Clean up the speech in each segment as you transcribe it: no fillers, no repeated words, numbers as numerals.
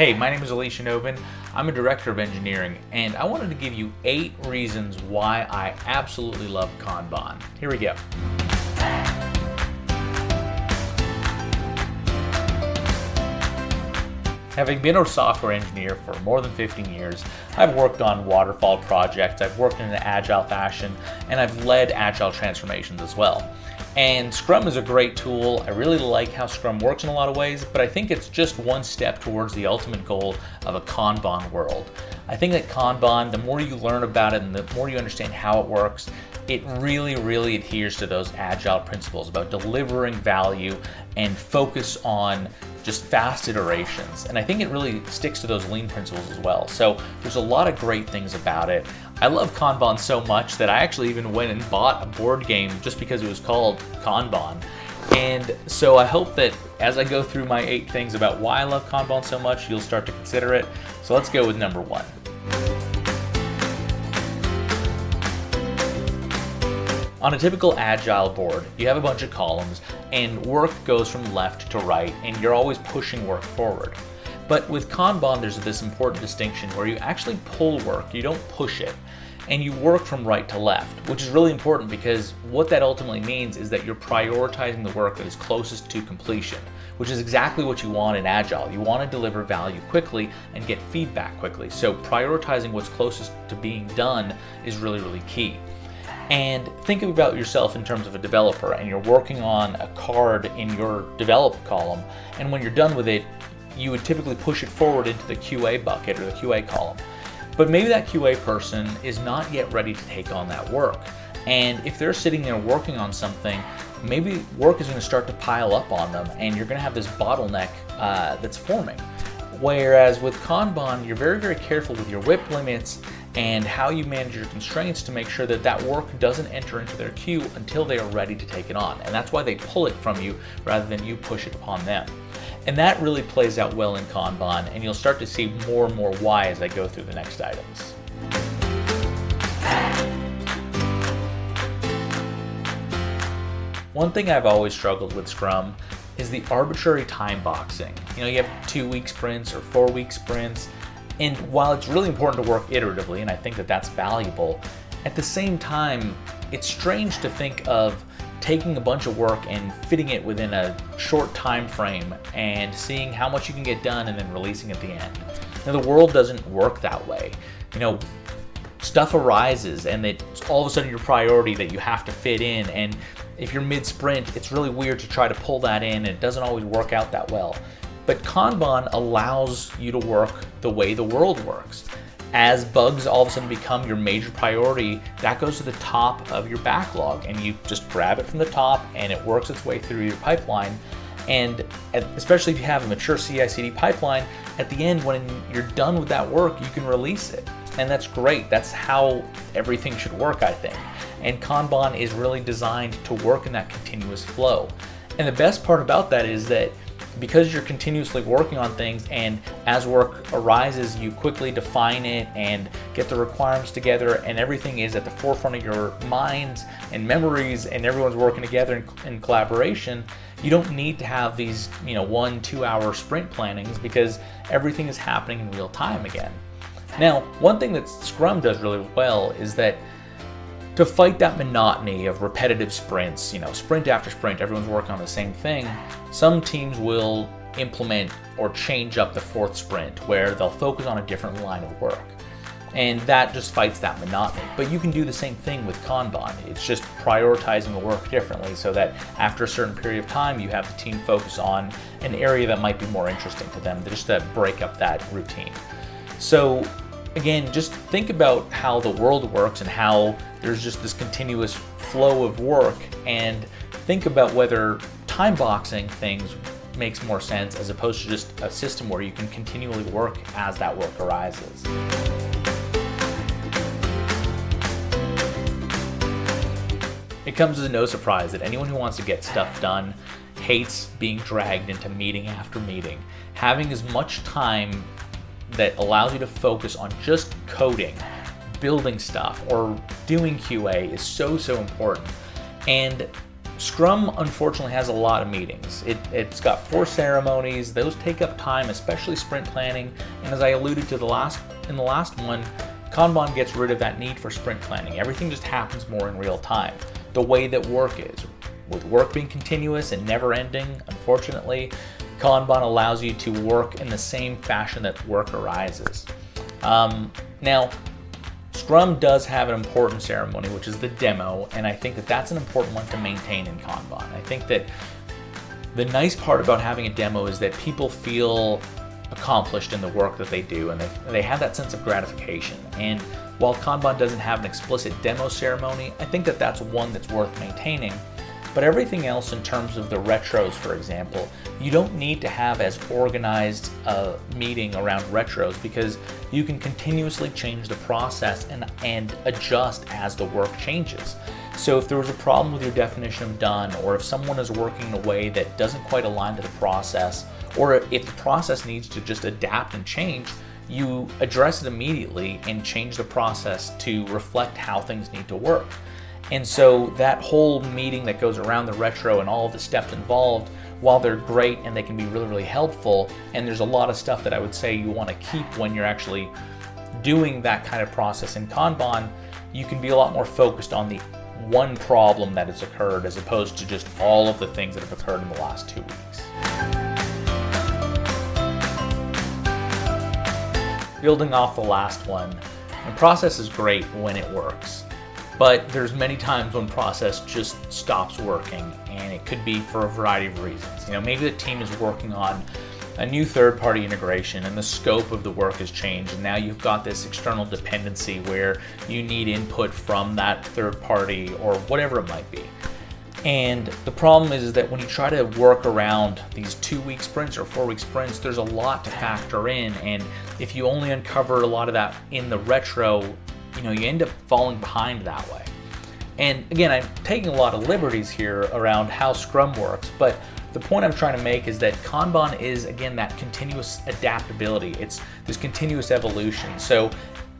Hey, my name is Eliyahu. I'm a director of engineering, and I wanted to give you 8 reasons why I absolutely love Kanban. Here we go. Having been a software engineer for more than 15 years, I've worked on waterfall projects, I've worked in an agile fashion, and I've led agile transformations as well. And Scrum is a great tool. I really like how Scrum works in a lot of ways, but I think it's just one step towards the ultimate goal of a Kanban world. I think that Kanban, the more you learn about it and the more you understand how it works, it really adheres to those agile principles about delivering value and focus on just fast iterations. And I think it really sticks to those lean principles as well. So there's a lot of great things about it. I love Kanban so much that I actually even went and bought a board game just because it was called Kanban. And so I hope that as I go through my 8 things about why I love Kanban so much, you'll start to consider it. So let's go with number 1. On a typical agile board, you have a bunch of columns and work goes from left to right and you're always pushing work forward. But with Kanban, there's this important distinction where you actually pull work, you don't push it, and you work from right to left, which is really important because what that ultimately means is that you're prioritizing the work that is closest to completion, which is exactly what you want in Agile. You want to deliver value quickly and get feedback quickly. So prioritizing what's closest to being done is really key. And think about yourself in terms of a developer and you're working on a card in your develop column, and when you're done with it, you would typically push it forward into the QA bucket or the QA column. But maybe that QA person is not yet ready to take on that work. And if they're sitting there working on something, maybe work is going to start to pile up on them and you're going to have this bottleneck that's forming. Whereas with Kanban, you're very careful with your WIP limits and how you manage your constraints to make sure that that work doesn't enter into their queue until they are ready to take it on. And that's why they pull it from you rather than you push it upon them. And that really plays out well in Kanban, and you'll start to see more and more why as I go through the next items. One thing I've always struggled with Scrum is the arbitrary time boxing. You know, you have 2-week sprints or 4-week sprints, and while it's really important to work iteratively, and I think that that's valuable, at the same time, it's strange to think of taking a bunch of work and fitting it within a short time frame and seeing how much you can get done and then releasing at the end. Now, the world doesn't work that way. You know, stuff arises and it's all of a sudden your priority that you have to fit in, and if you're mid-sprint, it's really weird to try to pull that in and it doesn't always work out that well. But Kanban allows you to work the way the world works. As bugs all of a sudden become your major priority, that goes to the top of your backlog and you just grab it from the top and it works its way through your pipeline. And especially if you have a mature CI/CD pipeline, at the end when you're done with that work, you can release it. And that's great. That's how everything should work, I think. And Kanban is really designed to work in that continuous flow. And the best part about that is that because you're continuously working on things and as work arises, you quickly define it and get the requirements together and everything is at the forefront of your minds and memories and everyone's working together in collaboration, you don't need to have these 1-2 hour sprint plannings because everything is happening in real time again. Now, one thing that Scrum does really well is that to fight that monotony of repetitive sprints, sprint after sprint, everyone's working on the same thing, some teams will implement or change up the 4th sprint where they'll focus on a different line of work. And that just fights that monotony. But you can do the same thing with Kanban. It's just prioritizing the work differently so that after a certain period of time, you have the team focus on an area that might be more interesting to them, just to break up that routine. So again, just think about how the world works and how there's just this continuous flow of work, and think about whether time boxing things makes more sense as opposed to just a system where you can continually work as that work arises. It comes as no surprise that anyone who wants to get stuff done hates being dragged into meeting after meeting. Having as much time that allows you to focus on just coding, building stuff, or doing QA is so important. And Scrum unfortunately has a lot of meetings. It's got 4 ceremonies. Those take up time, especially sprint planning. And as I alluded to in the last one, Kanban gets rid of that need for sprint planning. Everything just happens more in real time. The way that work is. With work being continuous and never ending, unfortunately, Kanban allows you to work in the same fashion that work arises. Now, Scrum does have an important ceremony, which is the demo, and I think that that's an important one to maintain in Kanban. I think that the nice part about having a demo is that people feel accomplished in the work that they do, and they have that sense of gratification. And while Kanban doesn't have an explicit demo ceremony, I think that that's one that's worth maintaining. But everything else in terms of the retros, for example, you don't need to have as organized a meeting around retros because you can continuously change the process and adjust as the work changes. So if there was a problem with your definition of done, or if someone is working in a way that doesn't quite align to the process, or if the process needs to just adapt and change, you address it immediately and change the process to reflect how things need to work. And so that whole meeting that goes around the retro and all of the steps involved, while they're great and they can be really, really helpful, and there's a lot of stuff that I would say you want to keep when you're actually doing that kind of process in Kanban, you can be a lot more focused on the one problem that has occurred as opposed to just all of the things that have occurred in the last 2 weeks. Building off the last one, the process is great when it works. But there's many times when process just stops working, and it could be for a variety of reasons. Maybe the team is working on a new third-party integration and the scope of the work has changed, and now you've got this external dependency where you need input from that third party or whatever it might be. And the problem is that when you try to work around these 2-week sprints or 4-week sprints, there's a lot to factor in, and if you only uncover a lot of that in the retro, you end up falling behind that way. And again, I'm taking a lot of liberties here around how Scrum works, but the point I'm trying to make is that Kanban is, again, that continuous adaptability. It's this continuous evolution. So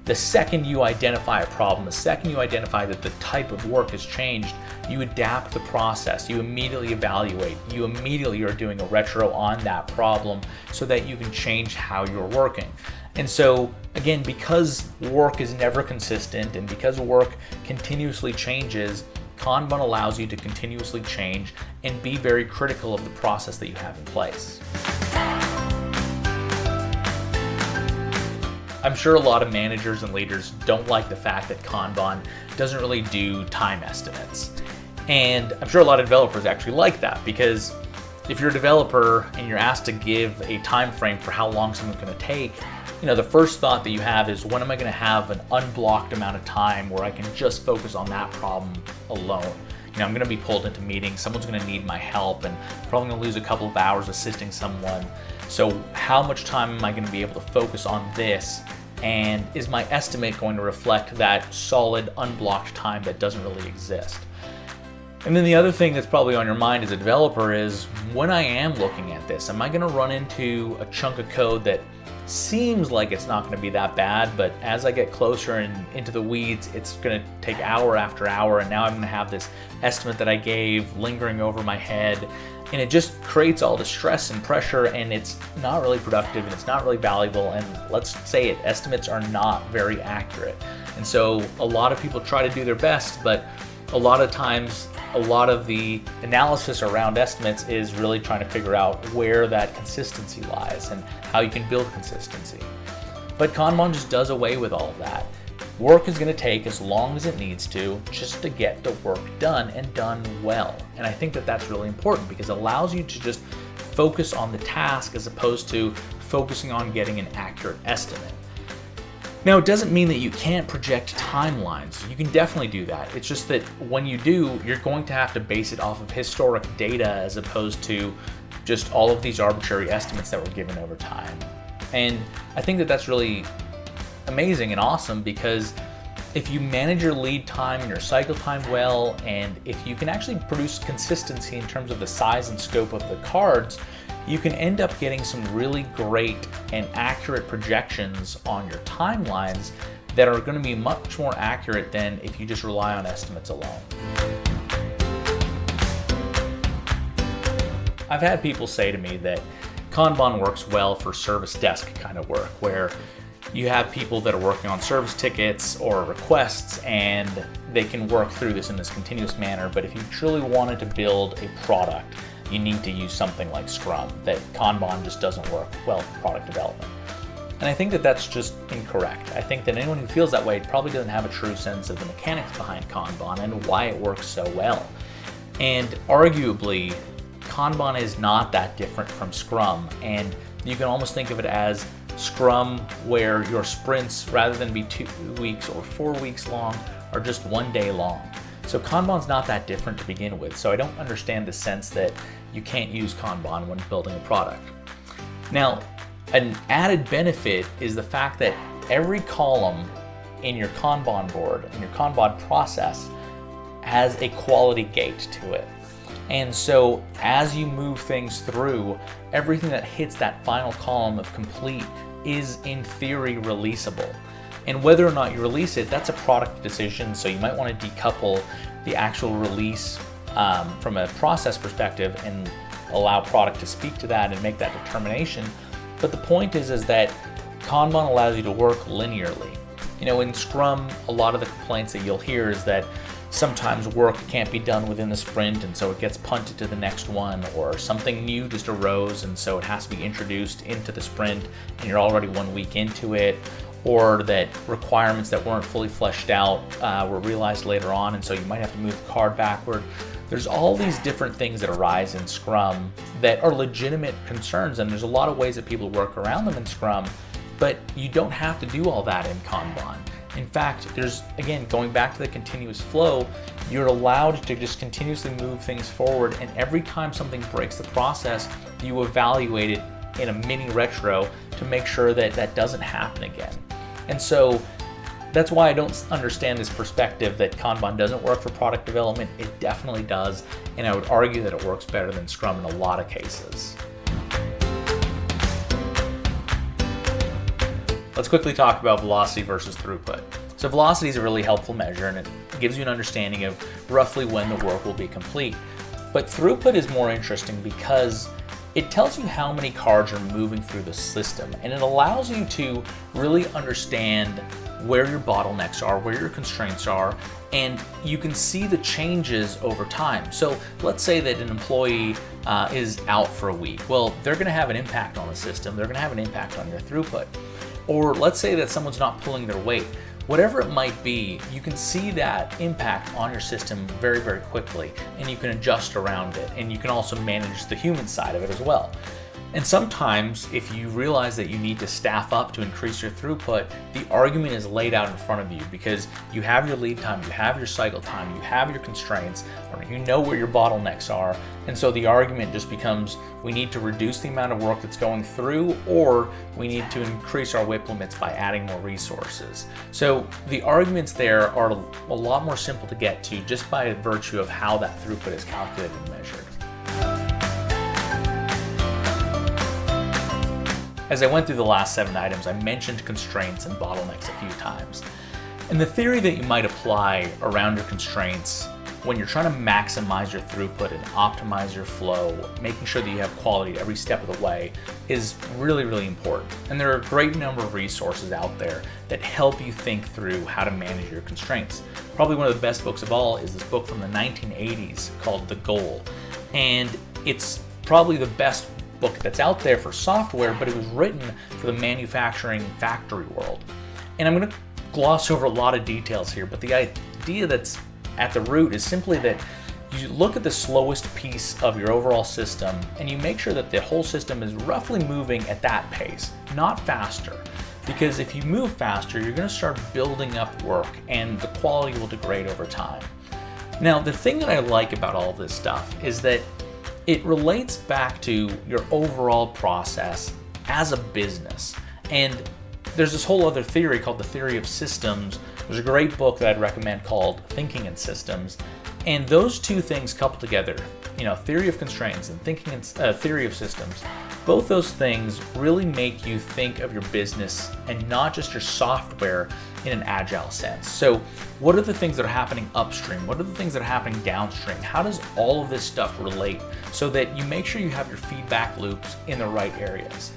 the second you identify a problem, the second you identify that the type of work has changed, you adapt the process, you immediately evaluate, you immediately are doing a retro on that problem so that you can change how you're working. And so, again, because work is never consistent and because work continuously changes, Kanban allows you to continuously change and be very critical of the process that you have in place. I'm sure a lot of managers and leaders don't like the fact that Kanban doesn't really do time estimates. And I'm sure a lot of developers actually like that, because if you're a developer and you're asked to give a time frame for how long something's going to take, the first thought that you have is, when am I going to have an unblocked amount of time where I can just focus on that problem alone? I'm going to be pulled into meetings, someone's going to need my help, and probably going to lose a couple of hours assisting someone. So how much time am I going to be able to focus on this? And is my estimate going to reflect that solid unblocked time that doesn't really exist? And then the other thing that's probably on your mind as a developer is, when I am looking at this, am I going to run into a chunk of code that seems like it's not going to be that bad, but as I get closer and into the weeds, it's going to take hour after hour, and now I'm going to have this estimate that I gave lingering over my head, and it just creates all the stress and pressure, and it's not really productive and it's not really valuable, and let's say it, estimates are not very accurate. And so a lot of people try to do their best, but a lot of times a lot of the analysis around estimates is really trying to figure out where that consistency lies and how you can build consistency. But Kanban just does away with all of that. Work is going to take as long as it needs to just to get the work done, and done well. And I think that that's really important, because it allows you to just focus on the task as opposed to focusing on getting an accurate estimate. Now, it doesn't mean that you can't project timelines. You can definitely do that. It's just that when you do, you're going to have to base it off of historic data as opposed to just all of these arbitrary estimates that were given over time. And I think that that's really amazing and awesome, because if you manage your lead time and your cycle time well, and if you can actually produce consistency in terms of the size and scope of the cards, you can end up getting some really great and accurate projections on your timelines that are going to be much more accurate than if you just rely on estimates alone. I've had people say to me that Kanban works well for service desk kind of work, where you have people that are working on service tickets or requests, and they can work through this in this continuous manner. But if you truly wanted to build a product, you need to use something like Scrum. That Kanban just doesn't work well for product development. And I think that that's just incorrect. I think that anyone who feels that way probably doesn't have a true sense of the mechanics behind Kanban and why it works so well. And arguably, Kanban is not that different from Scrum, and you can almost think of it as Scrum, where your sprints, rather than be 2 weeks or 4 weeks long, are just 1 day long. So Kanban's not that different to begin with. So I don't understand the sense that you can't use Kanban when building a product. Now, an added benefit is the fact that every column in your Kanban board, in your Kanban process, has a quality gate to it. And so as you move things through, everything that hits that final column of complete is in theory releasable. And whether or not you release it, that's a product decision. So you might want to decouple the actual release from a process perspective and allow product to speak to that and make that determination. But the point is that Kanban allows you to work linearly. You know, in Scrum, a lot of the complaints that you'll hear is that sometimes work can't be done within the sprint, and so it gets punted to the next one, or something new just arose and so it has to be introduced into the sprint and you're already 1 week into it, or that requirements that weren't fully fleshed out were realized later on, and so you might have to move the card backward. There's all these different things that arise in Scrum that are legitimate concerns, and there's a lot of ways that people work around them in Scrum, but you don't have to do all that in Kanban. In fact, there's, again, going back to the continuous flow, you're allowed to just continuously move things forward, and every time something breaks the process, you evaluate it in a mini retro to make sure that that doesn't happen again. And so that's why I don't understand this perspective that Kanban doesn't work for product development. It definitely does, and I would argue that it works better than Scrum in a lot of cases. Let's quickly talk about velocity versus throughput. So velocity is a really helpful measure, and it gives you an understanding of roughly when the work will be complete. But throughput is more interesting because it tells you how many cards are moving through the system, and it allows you to really understand where your bottlenecks are, where your constraints are, and you can see the changes over time. So let's say that an employee is out for a week. Well, they're going to have an impact on the system. They're going to have an impact on your throughput. Or let's say that someone's not pulling their weight. Whatever it might be, you can see that impact on your system very, very quickly, and you can adjust around it, and you can also manage the human side of it as well. And sometimes, if you realize that you need to staff up to increase your throughput, the argument is laid out in front of you because you have your lead time, you have your cycle time, you have your constraints, or you know where your bottlenecks are. And so the argument just becomes, we need to reduce the amount of work that's going through, or we need to increase our WIP limits by adding more resources. So the arguments there are a lot more simple to get to just by virtue of how that throughput is calculated and measured. As I went through the last 7 items, I mentioned constraints and bottlenecks a few times. And the theory that you might apply around your constraints when you're trying to maximize your throughput and optimize your flow, making sure that you have quality every step of the way, is really, really important. And there are a great number of resources out there that help you think through how to manage your constraints. Probably one of the best books of all is this book from the 1980s called The Goal. And it's probably the best book that's out there for software, but it was written for the manufacturing factory world. And I'm going to gloss over a lot of details here, but the idea that's at the root is simply that you look at the slowest piece of your overall system and you make sure that the whole system is roughly moving at that pace, not faster. Because if you move faster, you're going to start building up work and the quality will degrade over time. Now, the thing that I like about all this stuff is that it relates back to your overall process as a business. And there's this whole other theory called the theory of systems. There's a great book that I'd recommend called Thinking in Systems. And those two things coupled together, theory of constraints and thinking in theory of systems, both those things really make you think of your business and not just your software in an agile sense. So what are the things that are happening upstream? What are the things that are happening downstream? How does all of this stuff relate so that you make sure you have your feedback loops in the right areas?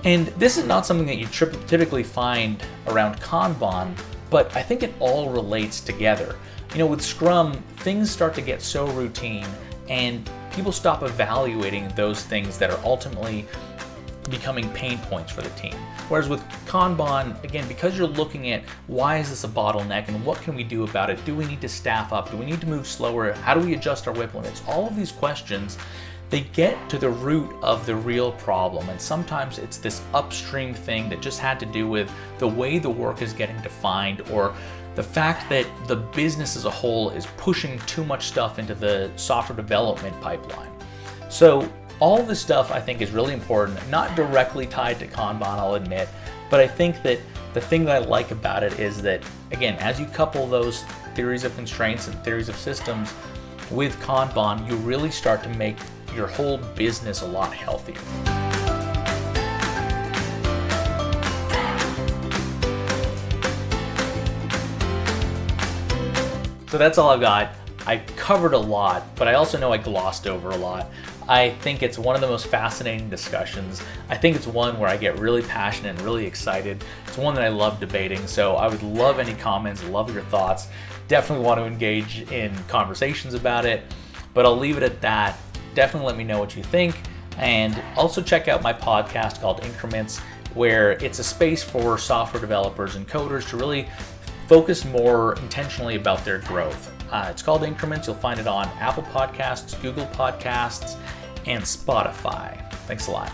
And this is not something that you typically find around Kanban, but I think it all relates together. With Scrum, things start to get so routine and people stop evaluating those things that are ultimately becoming pain points for the team. Whereas with Kanban, again, because you're looking at why is this a bottleneck and what can we do about it? Do we need to staff up? Do we need to move slower? How do we adjust our WIP limits? All of these questions, they get to the root of the real problem. And sometimes it's this upstream thing that just had to do with the way the work is getting defined, or the fact that the business as a whole is pushing too much stuff into the software development pipeline. So all this stuff I think is really important, not directly tied to Kanban, I'll admit, but I think that the thing that I like about it is that, again, as you couple those theories of constraints and theories of systems with Kanban, you really start to make your whole business a lot healthier. So that's all I've got. I covered a lot, but I also know I glossed over a lot. I think it's one of the most fascinating discussions. I think it's one where I get really passionate and really excited. It's one that I love debating, so I would love any comments, love your thoughts. Definitely want to engage in conversations about it, but I'll leave it at that. Definitely let me know what you think, and also check out my podcast called Increments, where it's a space for software developers and coders to really focus more intentionally about their growth. It's called Increments. You'll find it on Apple Podcasts, Google Podcasts, and Spotify. Thanks a lot.